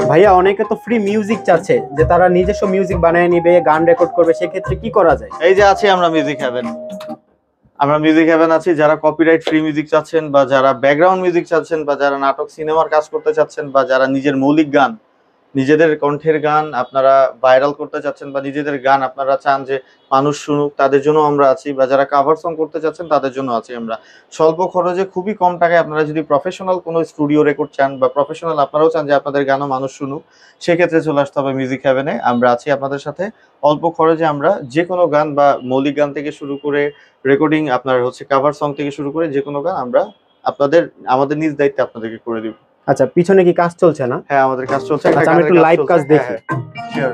ভাইয়া অনেকে তো ফ্রি মিউজিক চাচ্ছে, যে তারা নিজস্ব মিউজিক বানায় নিবে, গান রেকর্ড করবে, সেক্ষেত্রে কি করা যায়? এই যে আছি আমরা মিউজিক হ্যাভেন। আমরা মিউজিক হ্যাভেন আছি, যারা কপিরাইট ফ্রি মিউজিক চাচ্ছেন বা যারা ব্যাকগ্রাউন্ড মিউজিক চাচ্ছেন বা যারা নাটক সিনেমার কাজ করতে চাচ্ছেন বা যারা নিজের মৌলিক গান, নিজেদের কণ্ঠের গান আপনারা ভাইরাল করতে চাচ্ছেন বা নিজেদের গান আপনারা চান যে মানুষ শুনুক, তাদের জন্য আমরা আছি। বা যারা কাভার সং করতে চাচ্ছেন তাদের জন্য আছি আমরা। স্বল্প খরচে খুবই কম টাকায় আপনারা যদি প্রফেশনাল কোনো স্টুডিও রেকর্ড চান বা প্রফেশনাল আপনারাও চান যে আপনাদের গানও মানুষ শুনুক, সেক্ষেত্রে চলে আসতে হবে মিউজিক হ্যাভেনে। আমরা আছি আপনাদের সাথে। অল্প খরচে আমরা যে কোনো গান বা মৌলিক গান থেকে শুরু করে রেকর্ডিং আপনার হচ্ছে কাভার সং থেকে শুরু করে যে কোনো গান আমরা আপনাদের আমাদের নিজ দায়িত্বে আপনাদেরকে করে দিব। আচ্ছা, পিছনে কি কাজ চলছে না? হ্যাঁ, আমাদের কাজ চলছে, একটা আচ্ছা, আমি গানের একটু কাজ লাইভ চলছে। কাজ হ্যাঁ দেখি। হ্যাঁ, শিওর।